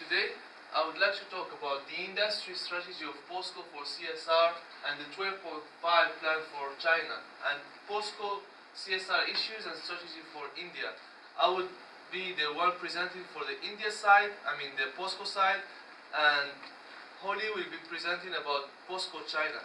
Today, I would like to talk about the industry strategy of Posco for CSR and the 12.5 plan for China, and Posco CSR issues and strategy for India. I would be the one presenting for the India side, the Posco side, and Holly will be presenting about Posco China.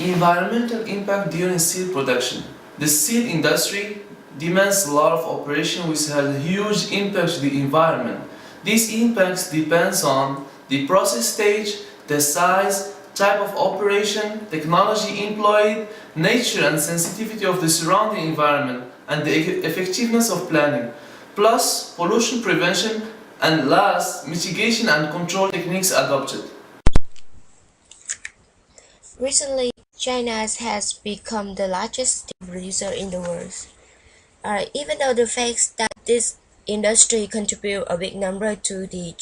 Environmental impact during steel production. The steel industry demands a lot of operation which has a huge impact to the environment. These impacts depends on the process stage, the size, type of operation, technology employed, nature and sensitivity of the surrounding environment, and the effectiveness of planning, plus pollution prevention, and last, mitigation and control techniques adopted. Recently, China has become the largest steel producer in the world. Even though the fact that this industry contributes a big number to the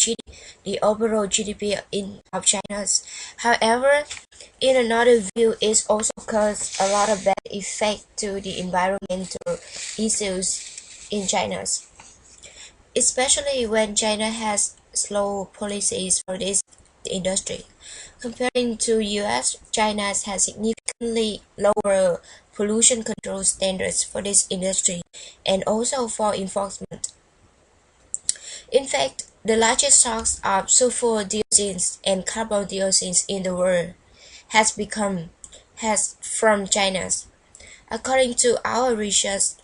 overall GDP of China. However, in another view, it also causes a lot of bad effect to the environmental issues in China, especially when China has slow policies for this industry. Comparing to US, China has significantly lower pollution control standards for this industry and also for enforcement. In fact, the largest source of sulfur dioxins and carbon dioxins in the world has from China. According to our research,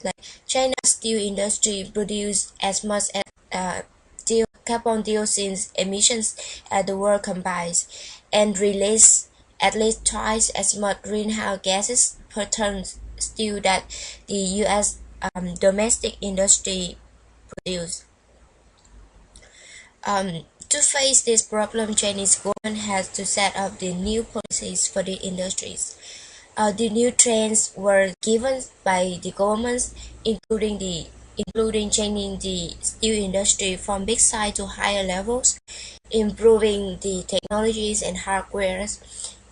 China's steel industry produces as much as carbon dioxide emissions as the world combines, and release at least twice as much greenhouse gases per ton steel that the U.S. Domestic industry produces. To face this problem, Chinese government has to set up the new policies for the industries. The new trends were given by the governments, including changing the steel industry from big size to higher levels, improving the technologies and hardware,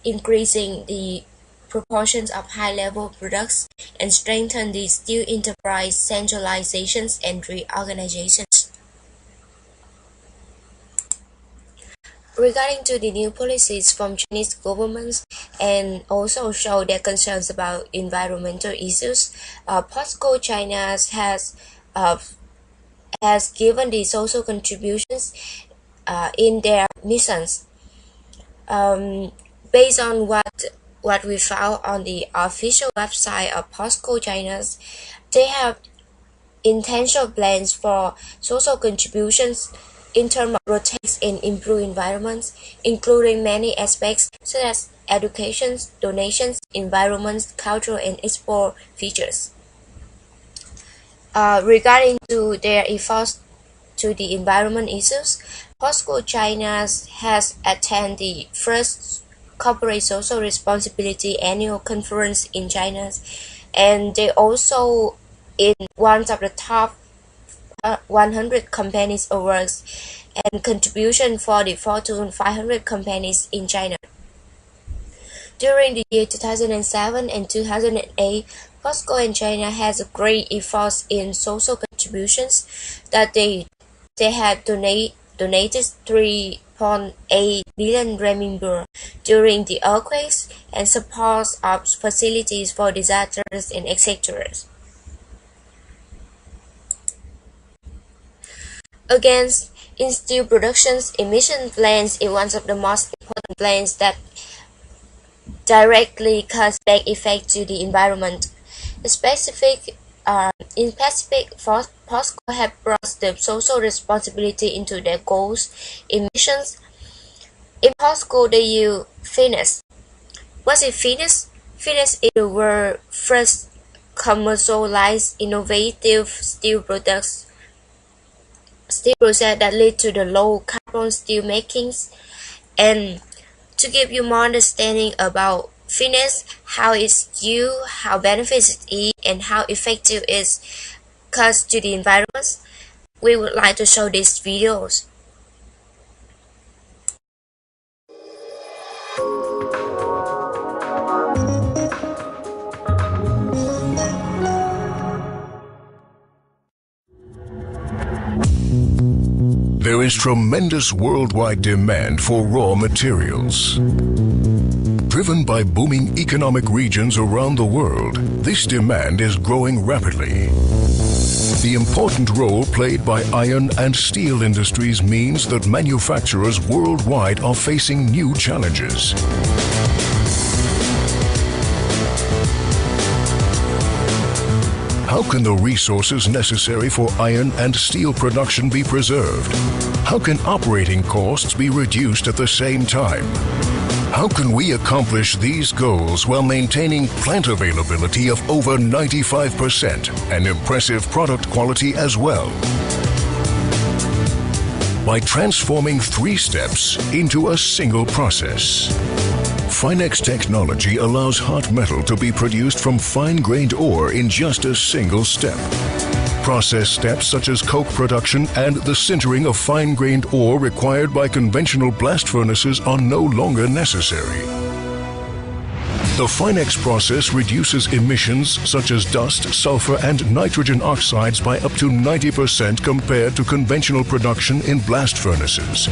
increasing the proportions of high-level products, and strengthen the steel enterprise centralizations and reorganizations. Regarding to the new policies from Chinese governments and also show their concerns about environmental issues, Posco China has given the social contributions in their missions. Based on what we found on the official website of Posco China, they have intentional plans for social contributions in terms of protect and improve environments, including many aspects such as education, donations, environment, cultural, and export features. Regarding to their efforts to the environment issues, Posco China has attended the first corporate social responsibility annual conference in China, and they also in one of the top 100 companies awards and contribution for the Fortune 500 companies in China. During the year 2007 and 2008, Posco and China has a great efforts in social contributions that they have donated 3.8 billion renminbi during the earthquakes and support of facilities for disasters and etc. Again, in steel productions, emission plants is one of the most important plants that directly cause bad effect to the environment. In Pacific, Posco have brought the social responsibility into their goals. Emissions. In Posco, they use Finesse. What is Finesse? Finesse is the world's first commercialized innovative steel process that lead to the low carbon steel makings. And to give you more understanding about Finesse, how it's used, how benefits it is, and how effective it is cause to the environment, we would like to show these videos. There is tremendous worldwide demand for raw materials. Driven by booming economic regions around the world, this demand is growing rapidly. The important role played by iron and steel industries means that manufacturers worldwide are facing new challenges. How can the resources necessary for iron and steel production be preserved? How can operating costs be reduced at the same time? How can we accomplish these goals while maintaining plant availability of over 95% and impressive product quality as well? By transforming 3 steps into a single process. Finex technology allows hot metal to be produced from fine-grained ore in just a single step. Process steps such as coke production and the sintering of fine-grained ore required by conventional blast furnaces are no longer necessary. The Finex process reduces emissions such as dust, sulfur, and nitrogen oxides by up to 90% compared to conventional production in blast furnaces.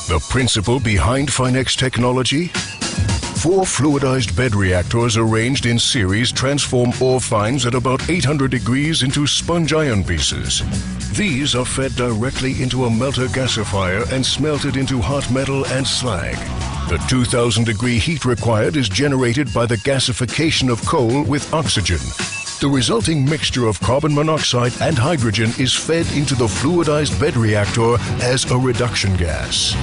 The principle behind Finex technology? 4 fluidized bed reactors arranged in series transform ore fines at about 800 degrees into sponge iron pieces. These are fed directly into a melter gasifier and smelted into hot metal and slag. The 2000-degree heat required is generated by the gasification of coal with oxygen. The resulting mixture of carbon monoxide and hydrogen is fed into the fluidized bed reactor as a reduction gas.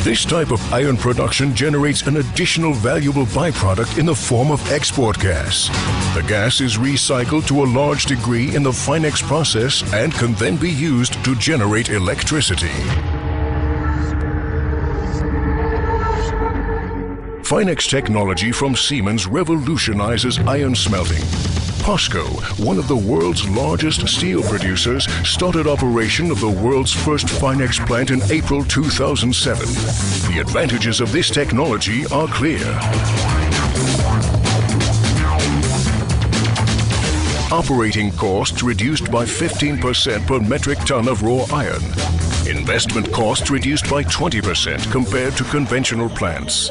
This type of iron production generates an additional valuable byproduct in the form of export gas. The gas is recycled to a large degree in the Finex process and can then be used to generate electricity. Finex technology from Siemens revolutionizes iron smelting. Posco, one of the world's largest steel producers, started operation of the world's first Finex plant in April 2007. The advantages of this technology are clear. Operating costs reduced by 15% per metric ton of raw iron. Investment costs reduced by 20% compared to conventional plants.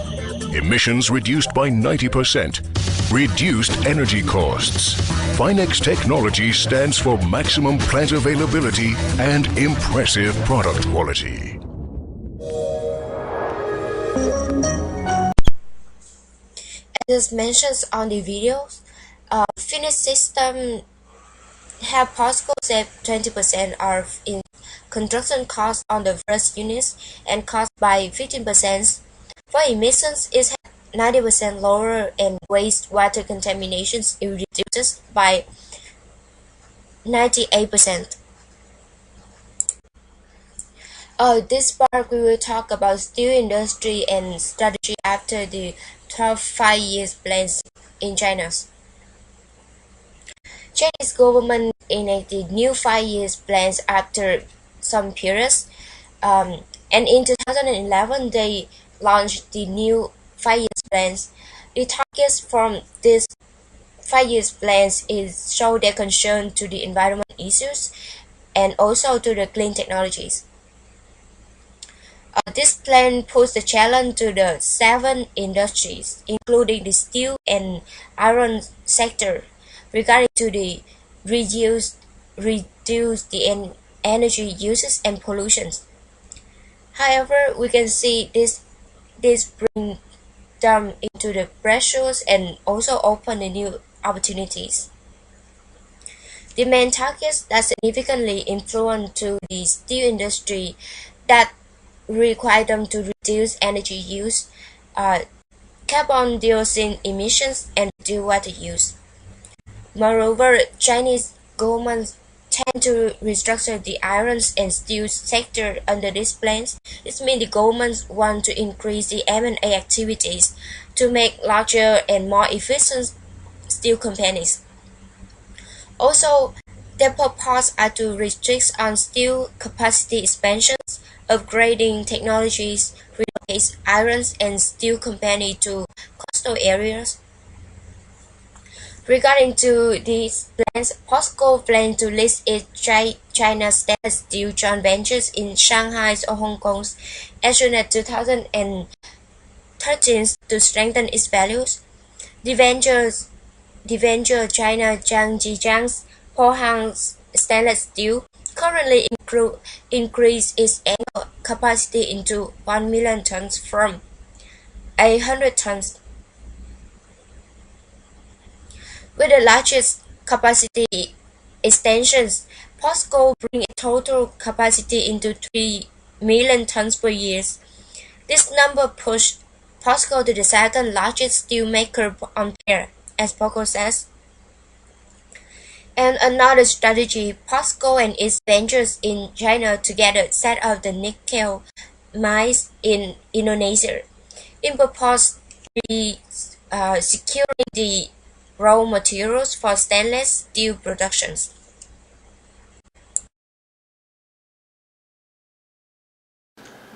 Emissions reduced by 90%. Reduced energy costs. Finex technology stands for maximum plant availability and impressive product quality. As mentioned on the video, Finex system help Posco save 20% of in construction costs on the first units and cost by 15%. For emissions, it 90% lower and wastewater contamination is reduced by 98%. This part we will talk about steel industry and strategy after the 12 5-year plans in China. Chinese government enacted new 5-year plans after some periods, and in 2011 they launched the new 5-year plans. The targets from these 5-year plans is show their concern to the environment issues and also to the clean technologies. This plan puts the challenge to the 7 industries, including the steel and iron sector, regarding to the reduce the energy uses and pollutions. However, we can see this bring them into the pressures and also open the new opportunities. The main targets that significantly influence to the steel industry that require them to reduce energy use, carbon dioxide emissions, and reduce water use. Moreover, Chinese governments tend to restructure the iron and steel sector under these plans. This means the governments want to increase the M&A activities to make larger and more efficient steel companies. Also, their purpose are to restrict on steel capacity expansions, upgrading technologies, relocate iron and steel company to coastal areas. Regarding to these plans, POSCO plans to list its China stainless steel joint ventures in Shanghai or Hong Kong as soon as 2013 to strengthen its values. The venture China Zhangjiang's Pohang Stainless Steel currently increase its annual capacity into 1 million tons from 800 tons. With the largest capacity extensions, POSCO bring a total capacity into 3 million tons per year. This number pushed POSCO to the second largest steel maker on pair, as POSCO says. And another strategy, POSCO and its ventures in China together set up the nickel mines in Indonesia, in purpose securing the raw materials for stainless steel productions.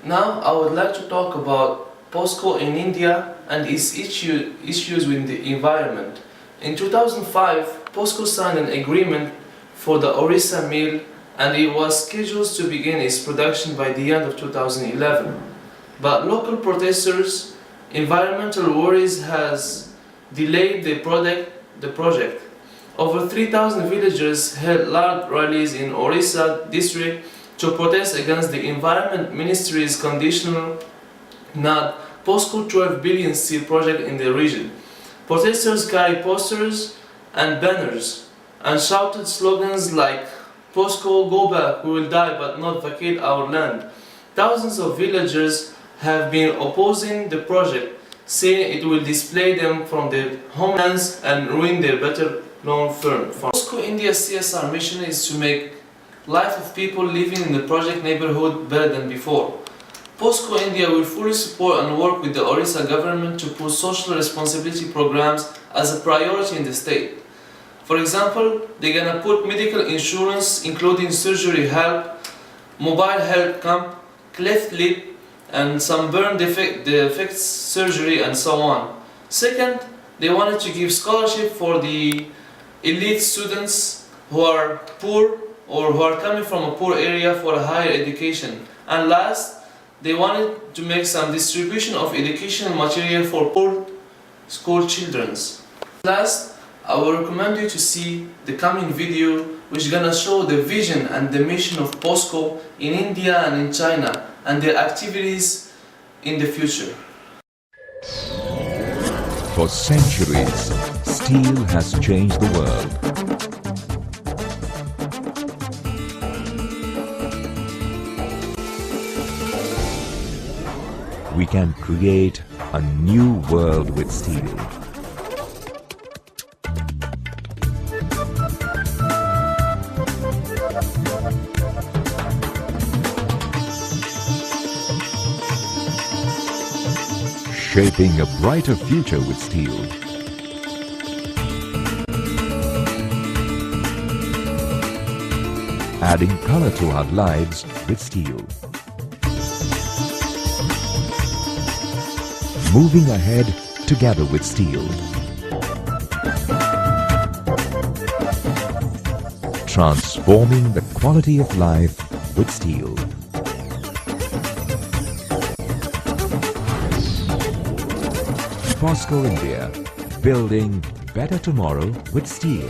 Now I would like to talk about POSCO in India and its issues with the environment. In 2005, POSCO signed an agreement for the Orissa mill and it was scheduled to begin its production by the end of 2011. But local protesters, environmental worries has delayed the project. Over 3,000 villagers held large rallies in Orissa district to protest against the Environment Ministry's conditional nod POSCO 12 billion steel project in the region. Protesters carried posters and banners and shouted slogans like POSCO go back, we will die but not vacate our land. Thousands of villagers have been opposing the project, saying it will displace them from their homelands and ruin their better long-term. POSCO India's CSR mission is to make life of people living in the project neighborhood better than before. POSCO India will fully support and work with the Orissa government to put social responsibility programs as a priority in the state. For example, they're gonna put medical insurance including surgery help, mobile health camp, cleft lip, and some burn defects surgery and so on. Second, they wanted to give scholarship for the elite students who are poor or who are coming from a poor area for a higher education. And last, they wanted to make some distribution of educational material for poor school children. Last, I will recommend you to see the coming video which is gonna show the vision and the mission of POSCO in India and in China and their activities in the future. For centuries, steel has changed the world. We can create a new world with steel. Shaping a brighter future with steel. Adding color to our lives with steel. Moving ahead together with steel. Transforming the quality of life with steel. POSCO India, building better tomorrow with steel.